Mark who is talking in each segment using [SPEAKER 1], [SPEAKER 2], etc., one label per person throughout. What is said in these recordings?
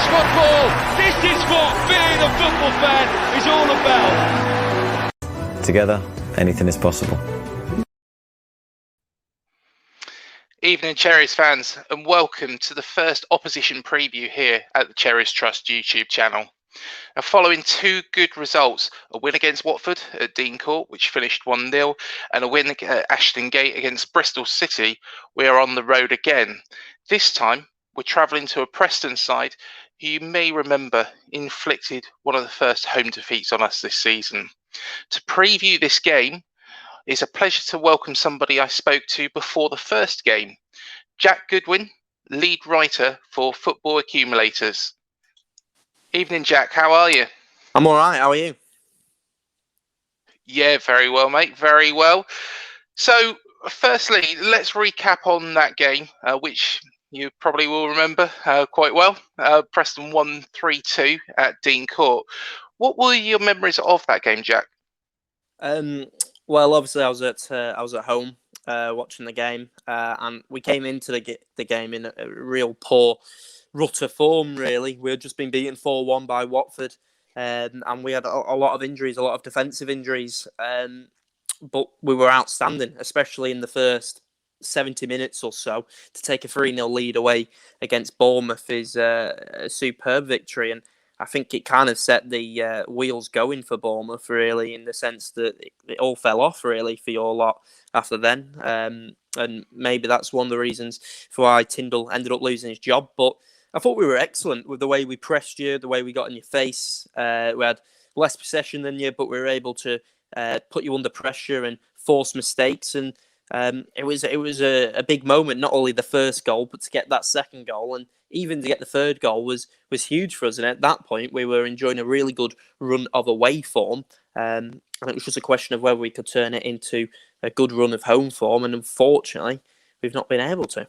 [SPEAKER 1] football. This is what being a football fan is all about.
[SPEAKER 2] Together, anything is possible.
[SPEAKER 3] Evening Cherries fans, and welcome to the first opposition preview here at the Cherries Trust YouTube channel. Now, following two good results, a win against Watford at Dean Court, which finished 1-0, and a win at Ashton Gate against Bristol City, we are on the road again. This time, we're travelling to a Preston side who you may remember inflicted one of the first home defeats on us this season. To preview this game, it's a pleasure to welcome somebody I spoke to before the first game, Jack Goodwin, lead writer for Football Accumulators. Evening, Jack. How are you?
[SPEAKER 4] I'm all right. How are you?
[SPEAKER 3] Yeah, very well, mate. Very well. So, firstly, let's recap on that game, which you probably will remember quite well. Preston won 3-2 at Dean Court. What were your memories of that game, Jack?
[SPEAKER 4] Well, obviously, I was at home watching the game, and we came into the game in a real poor rut of form. Really, we had just been beaten 4-1 by Watford, and we had a lot of injuries, a lot of defensive injuries. But we were outstanding, especially in the first 70 minutes or so. To take a 3-0 lead away against Bournemouth is a superb victory, and I think it kind of set the wheels going for Bournemouth, really, in the sense that it all fell off, really, for your lot after then. And maybe that's one of the reasons for why Tindall ended up losing his job. But I thought we were excellent with the way we pressed you, the way we got in your face. We had less possession than you, but we were able to put you under pressure and force mistakes. And it was a big moment, not only the first goal, but to get that second goal. And even to get the third goal was huge for us. And at that point, we were enjoying a really good run of away form. And it was just a question of whether we could turn it into a good run of home form. And unfortunately, we've not been able to.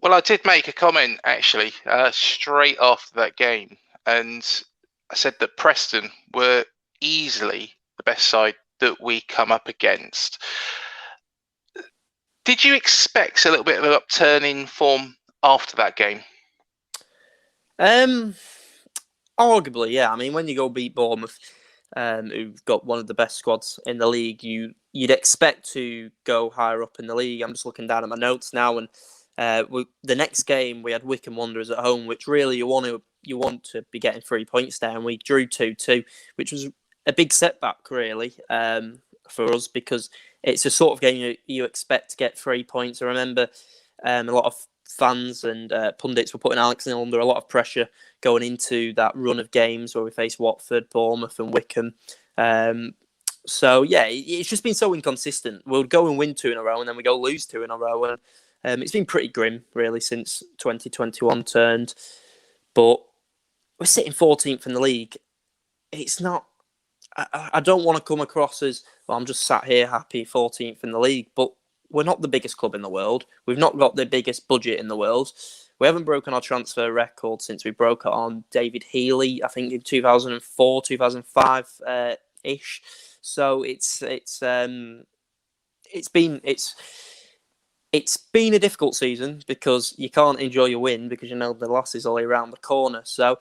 [SPEAKER 3] Well, I did make a comment, actually, straight after that game. And I said that Preston were easily the best side that we come up against. Did you expect a little bit of an upturn in form after that game?
[SPEAKER 4] Arguably, yeah. I mean, when you go beat Bournemouth, who've got one of the best squads in the league, you'd expect to go higher up in the league. I'm just looking down at my notes now, and the next game we had Wycombe Wanderers at home, which really you want to be getting 3 points there, and we drew 2-2, which was a big setback, really, for us, because it's a sort of game you expect to get 3 points. I remember a lot of fans and pundits were putting Alex Neil under a lot of pressure going into that run of games where we faced Watford, Bournemouth and Wycombe. So, yeah, it's just been so inconsistent. We'll go and win 2 in a row, and then we go lose 2 in a row. And it's been pretty grim, really, since 2021 turned. But we're sitting 14th in the league. It's not... I don't want to come across as, well, I'm just sat here happy 14th in the league, but we're not the biggest club in the world. We've not got the biggest budget in the world. We haven't broken our transfer record since we broke it on David Healy, I think in 2004, 2005-ish. So it's been a difficult season because you can't enjoy your win because you know the loss is all around the corner. So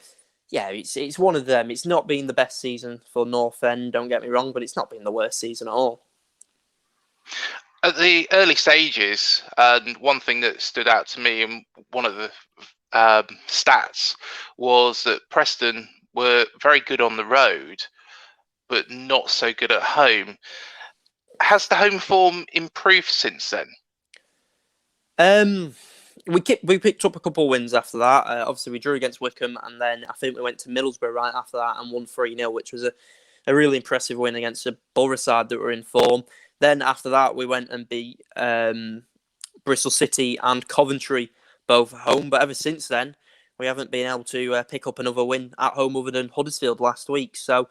[SPEAKER 4] yeah, it's one of them. It's not been the best season for North End, don't get me wrong, but it's not been the worst season at all.
[SPEAKER 3] At the early stages, and one thing that stood out to me, and one of the stats, was that Preston were very good on the road, but not so good at home. Has the home form improved since then?
[SPEAKER 4] We picked up a couple of wins after that. Obviously, we drew against Wycombe, and then I think we went to Middlesbrough right after that and won 3-0, which was a really impressive win against a Borough side that were in form. Then after that, we went and beat Bristol City and Coventry, both at home. But ever since then, we haven't been able to pick up another win at home other than Huddersfield last week. So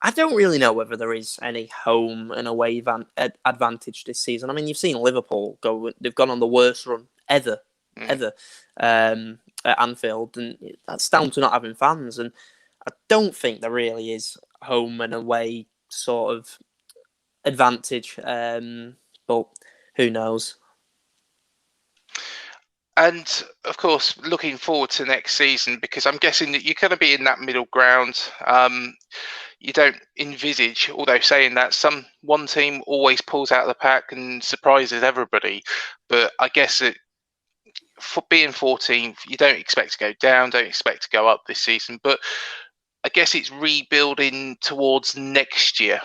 [SPEAKER 4] I don't really know whether there is any home and away advantage this season. I mean, you've seen Liverpool go; they've gone on the worst run ever at Anfield, and that's down to not having fans. And I don't think there really is home and away sort of advantage, but who knows?
[SPEAKER 3] And of course, looking forward to next season, because I'm guessing that you're going to be in that middle ground. You don't envisage, although saying that, one team always pulls out of the pack and surprises everybody. But I guess for being 14th, you don't expect to go down, don't expect to go up this season. But I guess it's rebuilding towards next year.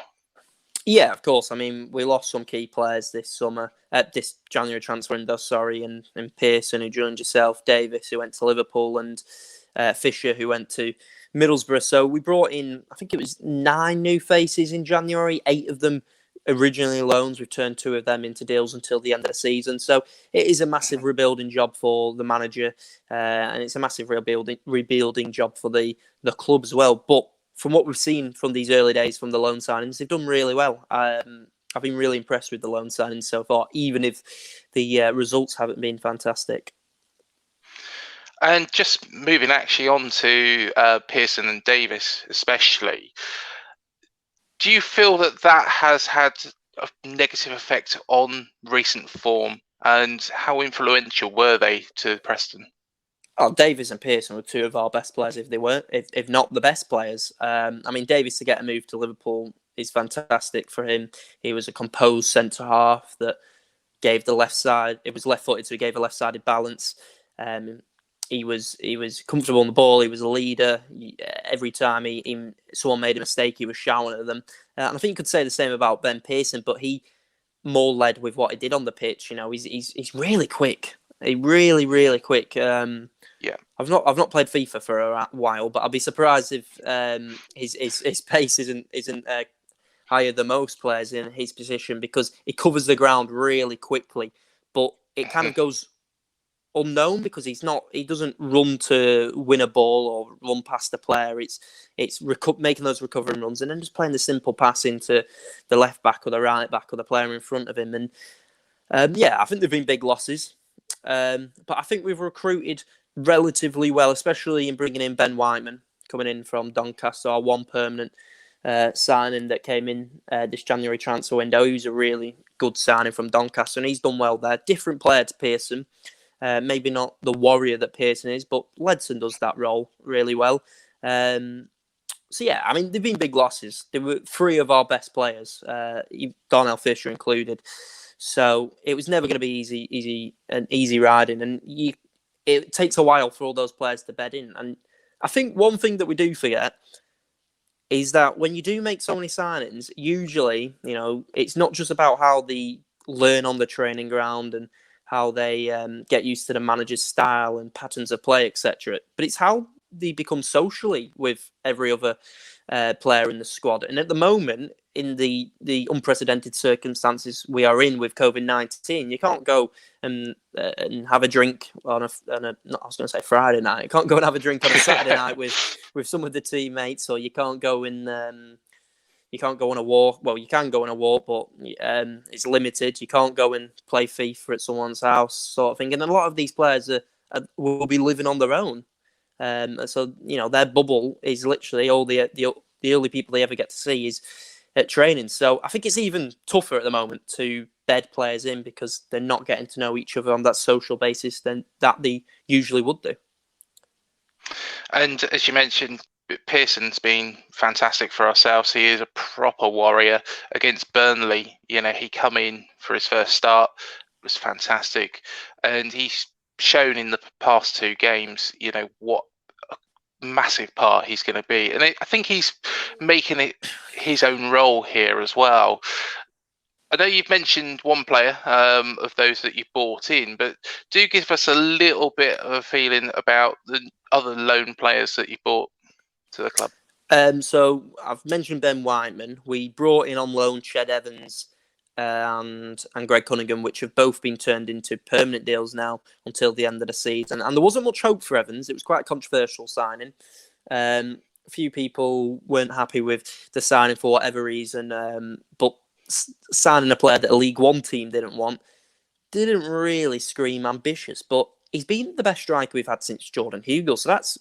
[SPEAKER 4] Yeah, of course. I mean, we lost some key players this January transfer window, and Pearson, who joined yourself, Davis, who went to Liverpool, and Fisher, who went to Middlesbrough. So we brought in, I think it was 9 new faces in January, 8 of them originally loans. We've turned 2 of them into deals until the end of the season. So it is a massive rebuilding job for the manager, and it's a massive rebuilding job for the club as well. But from what we've seen from these early days from the loan signings, they've done really well. I've been really impressed with the loan signings so far, even if the results haven't been fantastic.
[SPEAKER 3] And just moving actually on to Pearson and Davis especially, do you feel that has had a negative effect on recent form, and how influential were they to Preston?
[SPEAKER 4] Oh, Davis and Pearson were 2 of our best players, if not the best players. I mean, Davis, to get a move to Liverpool is fantastic for him. He was a composed centre half that gave the left side. It was left-footed, so he gave a left-sided balance. He was comfortable on the ball. He was a leader. Every time someone made a mistake, he was shouting at them. And I think you could say the same about Ben Pearson, but he more led with what he did on the pitch. You know, he's really quick. He really quick.
[SPEAKER 3] Yeah,
[SPEAKER 4] I've not played FIFA for a while, but I'll be surprised if his pace isn't higher than most players in his position, because he covers the ground really quickly. But it kind of goes unknown because he doesn't run to win a ball or run past the player. It's making those recovering runs and then just playing the simple pass into the left back or the right back or the player in front of him. And yeah, I think there've been big losses, but I think we've recruited relatively well, especially in bringing in Ben Whiteman, coming in from Doncaster, our one permanent signing that came in this January transfer window. He was a really good signing from Doncaster, and he's done well there. Different player to Pearson. Maybe not the warrior that Pearson is, but Ledson does that role really well. So yeah, I mean, there've been big losses. There were 3 of our best players, Darnell Fisher included. So it was never going to be easy riding, and it takes a while for all those players to bed in. And I think one thing that we do forget is that when you do make so many signings, usually, you know, it's not just about how they learn on the training ground and how they get used to the manager's style and patterns of play, etc. But it's how they become socially with every other player in the squad. And at the moment, in the unprecedented circumstances we are in with COVID-19, you can't go and have a drink on I was going to say Friday night. You can't go and have a drink on a Saturday night with some of the teammates, or you can't go in. You can't go on a walk. Well, you can go on a walk, but it's limited. You can't go and play FIFA at someone's house, sort of thing. And a lot of these players will be living on their own. So, you know, their bubble is literally all the only people they ever get to see is at training. So I think it's even tougher at the moment to bed players in because they're not getting to know each other on that social basis than that they usually would do.
[SPEAKER 3] And as you mentioned, Pearson's been fantastic for ourselves. He is a proper warrior. Against Burnley, you know, he come in for his first start, was fantastic, and he's shown in the past 2 games, you know, what a massive part he's going to be. And I think he's making it his own role here as well. I know you've mentioned one player of those that you bought in, but do give us a little bit of a feeling about the other loan players that you bought to the club.
[SPEAKER 4] So I've mentioned Ben Whiteman. We brought in on loan Ched Evans and Greg Cunningham, which have both been turned into permanent deals now until the end of the season. And there wasn't much hope for Evans. It was quite a controversial signing. A few people weren't happy with the signing for whatever reason, but signing a player that a League One team didn't want didn't really scream ambitious. But he's been the best striker we've had since Jordan Hugill. So that's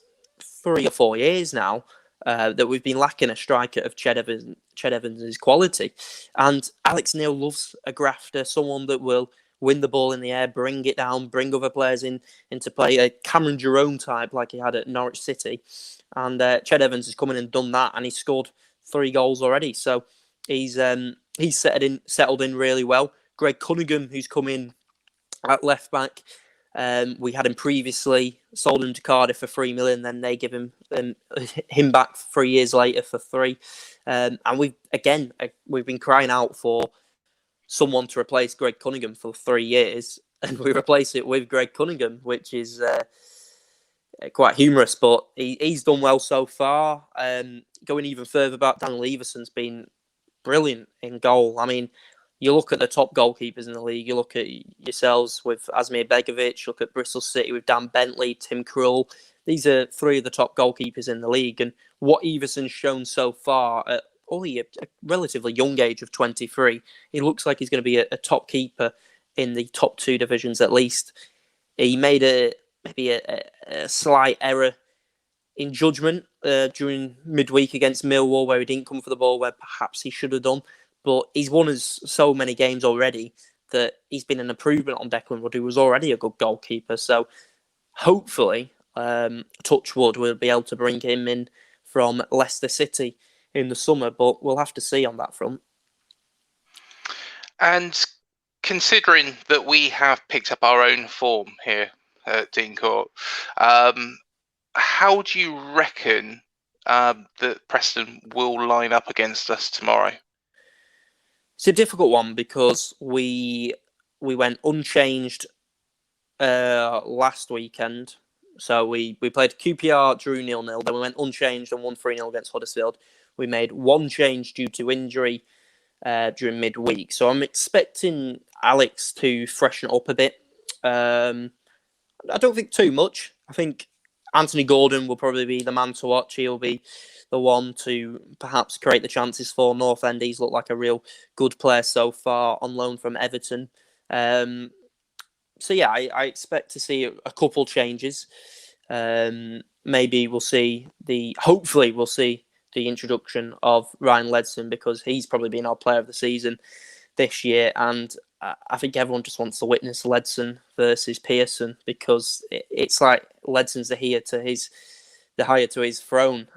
[SPEAKER 4] 3 or 4 years now that we've been lacking a striker of Ched Evans' quality. And Alex Neil loves a grafter, someone that will win the ball in the air, bring it down, bring other players into play. A Cameron Jerome type like he had at Norwich City. And Ched Evans has come in and done that, and he's scored 3 goals already. So he's settled in really well. Greg Cunningham, who's come in at left back, we had him previously, sold him to Cardiff for 3 million. Then they give him back 3 years later for 3. And we've been crying out for someone to replace Greg Cunningham for 3 years, and we replace it with Greg Cunningham, which is quite humorous, but he's done well so far. Going even further back, Daniel Everson's been brilliant in goal. I mean, you look at the top goalkeepers in the league, you look at yourselves with Asmir Begovic, look at Bristol City with Dan Bentley, Tim Krul. These are 3 of the top goalkeepers in the league, and what Everson's shown so far at only a relatively young age of 23, he looks like he's going to be a top keeper in the top 2 divisions at least. He made maybe a slight error in judgment during midweek against Millwall, where he didn't come for the ball, where perhaps he should have done. But he's won us so many games already that he's been an improvement on Declan Wood, who was already a good goalkeeper. So hopefully, touch wood, we'll be able to bring him in from Leicester City in the summer, but we'll have to see on that front.
[SPEAKER 3] And considering that we have picked up our own form here at Dean Court, how do you reckon that Preston will line up against us tomorrow?
[SPEAKER 4] It's a difficult one because we went unchanged last weekend. So we played QPR, drew 0-0, then we went unchanged and won 3-0 against Huddersfield. We made 1 change due to injury during midweek. So I'm expecting Alex to freshen it up a bit. I don't think too much. I think Anthony Gordon will probably be the man to watch. He'll be the one to perhaps create the chances for North End. He's looked like a real good player so far on loan from Everton. So yeah, I expect to see a couple changes. Maybe hopefully we'll see the introduction of Ryan Ledson, because he's probably been our player of the season this year. And I think everyone just wants to witness Ledson versus Pearson, because it's like Ledson's the higher to his throne.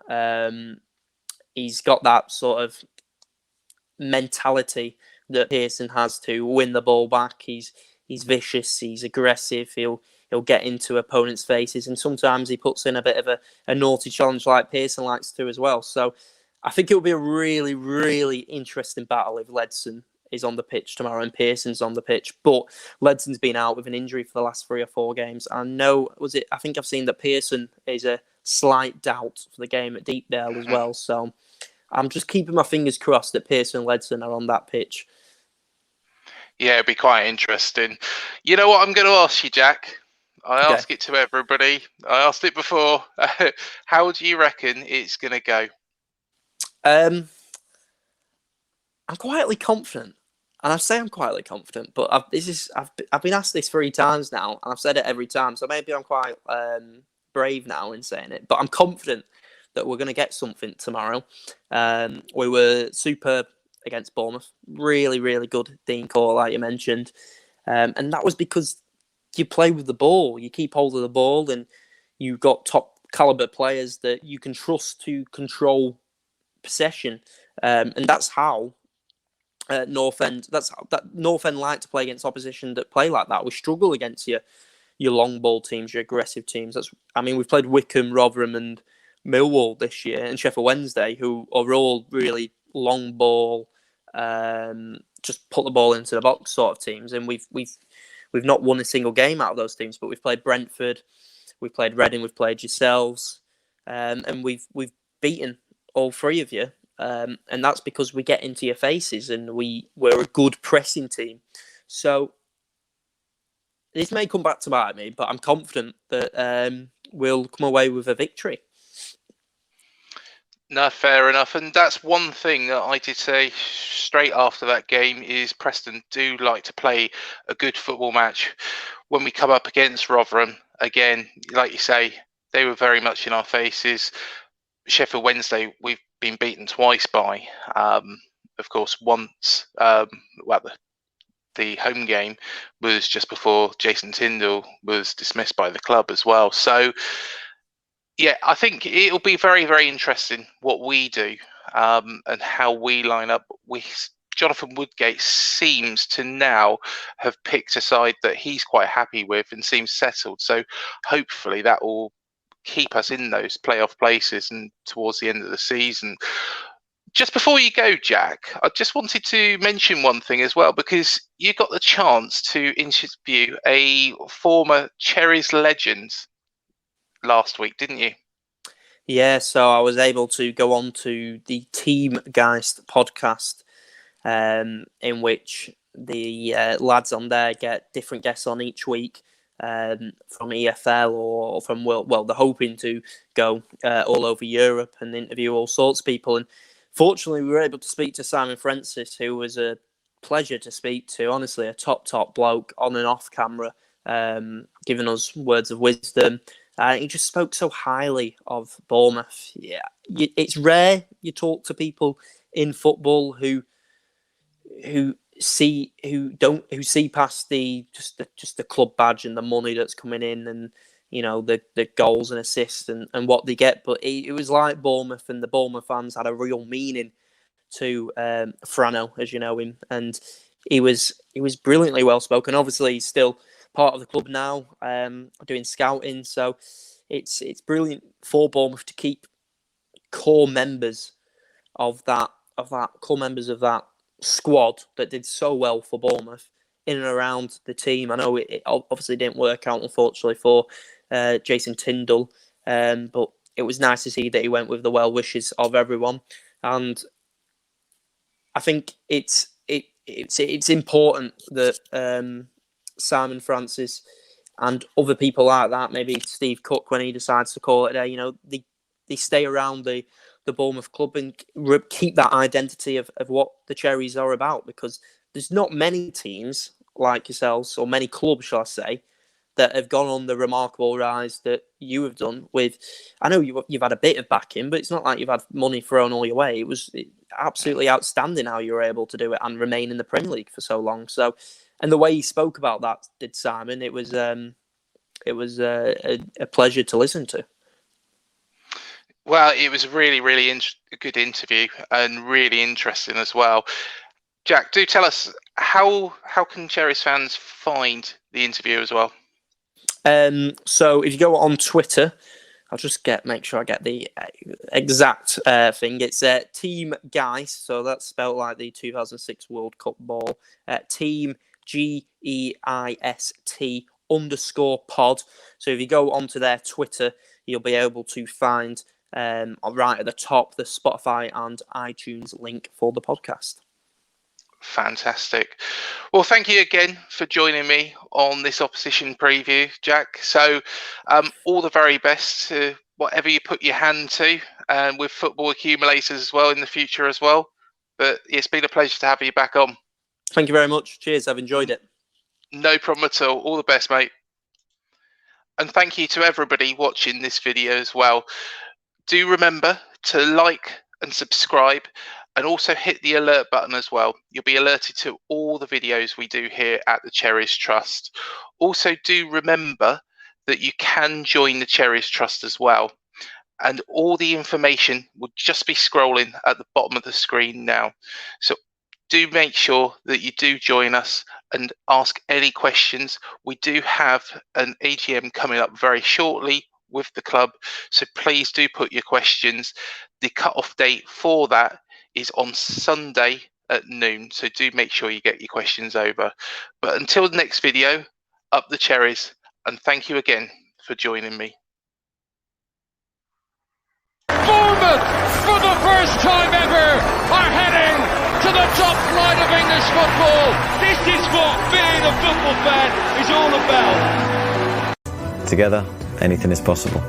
[SPEAKER 4] He's got that sort of mentality that Pearson has to win the ball back. He's vicious, he's aggressive, he'll get into opponents' faces, and sometimes he puts in a bit of a naughty challenge like Pearson likes to as well. So I think it will be a really, really interesting battle if Ledson is on the pitch tomorrow and Pearson's on the pitch. But Ledson's been out with an injury for the last 3 or 4 games. I think I've seen that Pearson is a slight doubt for the game at Deepdale as well. So I'm just keeping my fingers crossed that Pearson and Ledson are on that pitch.
[SPEAKER 3] Yeah, it'd be quite interesting. You know what I'm going to ask you, Jack? I ask it to everybody. I asked it before. How do you reckon it's going to go?
[SPEAKER 4] I'm quietly confident. And I say I'm quietly confident, but I've been asked this 3 times now, and I've said it every time. So maybe I'm quite brave now in saying it. But I'm confident that we're going to get something tomorrow. We were superb against Bournemouth. Really, really good Dean Court, like you mentioned. And that was because you play with the ball. You keep hold of the ball, and you've got top caliber players that you can trust to control possession. And that's how North End like to play against opposition that play like that. We struggle against your long ball teams, your aggressive teams. We've played Wickham, Rotherham, and Millwall this year, and Sheffield Wednesday, who are all really long ball, just put the ball into the box sort of teams. And we've not won a single game out of those teams, but we've played Brentford, we've played Reading, we've played yourselves, and we've beaten all 3 of you. And that's because we get into your faces, and we're a good pressing team. So this may come back to bite me, but I'm confident that we'll come away with a victory.
[SPEAKER 3] No, fair enough. And that's one thing that I did say straight after that game is Preston do like to play a good football match. When we come up against Rotherham, again, like you say, they were very much in our faces. Sheffield Wednesday, we've been beaten twice by, of course, once, the home game was just before Jason Tindall was dismissed by the club as well. So, yeah, I think it'll be very, very interesting what we do and how we line up. Jonathan Woodgate seems to now have picked a side that he's quite happy with and seems settled. So hopefully that will keep us in those playoff places and towards the end of the season. Just before you go, Jack, I just wanted to mention one thing as well, because you got the chance to interview a former Cherries legend last week, didn't you?
[SPEAKER 4] Yeah, so I was able to go on to the Team Geist podcast, in which the lads on there get different guests on each week from EFL or from, well, they're hoping to go all over Europe and interview all sorts of people. And fortunately, we were able to speak to Simon Francis, who was a pleasure to speak to. Honestly, a top bloke on and off camera, giving us words of wisdom. He just spoke so highly of Bournemouth. Yeah, it's rare you talk to people in football who see past the club badge and the money that's coming in, and the goals and assists and what they get. But it was like Bournemouth, and the Bournemouth fans had a real meaning to Frano, as you know him, and he was brilliantly well spoken. Obviously, he's still part of the club now, doing scouting. So it's brilliant for Bournemouth to keep core members of that squad that did so well for Bournemouth in and around the team. I know it obviously didn't work out, unfortunately, for Jason Tindall, but it was nice to see that he went with the well wishes of everyone. And I think it's important that Simon Francis and other people like that, maybe Steve Cook when he decides to call it a day, they stay around the Bournemouth club and keep that identity of what the Cherries are about, because there's not many teams like yourselves, or many clubs, shall I say, that have gone on the remarkable rise that you have done with. I know you've had a bit of backing, but it's not like you've had money thrown all your way. It was absolutely outstanding how you were able to do it and remain in the Premier League for so long. So, and the way he spoke about that, did Simon, it was a pleasure to listen to.
[SPEAKER 3] Well, it was a really, really good interview and really interesting as well. Jack, do tell us, how can Cherries fans find the interview as well?
[SPEAKER 4] So if you go on Twitter, I'll just make sure I get the exact thing. It's Team Geist, so that's spelled like the 2006 World Cup ball. Team GEIST_pod. So if you go onto their Twitter, you'll be able to find right at the top the Spotify and iTunes link for the podcast.
[SPEAKER 3] Fantastic. Well, thank you again for joining me on this opposition preview, Jack. So all the very best to whatever you put your hand to, and with football accumulators as well in the future as well. But it's been a pleasure to have you back on.
[SPEAKER 4] Thank you very much. Cheers. I've enjoyed it.
[SPEAKER 3] No problem at all. All the best, mate. And thank you to everybody watching this video as well. Do remember to like and subscribe, and also hit the alert button as well. You'll be alerted to all the videos we do here at the Cherries Trust. Also, do remember that you can join the Cherries Trust as well. And all the information will just be scrolling at the bottom of the screen now. So do make sure that you do join us and ask any questions. We do have an AGM coming up very shortly with the club, so please do put your questions. The cut-off date for that is on Sunday at noon, so do make sure you get your questions over. But until the next video, up the Cherries, and thank you again for joining me.
[SPEAKER 1] Bournemouth, for the first time ever, are heading to the top flight of English football. This is what being a football fan is all about.
[SPEAKER 2] Together, anything is possible.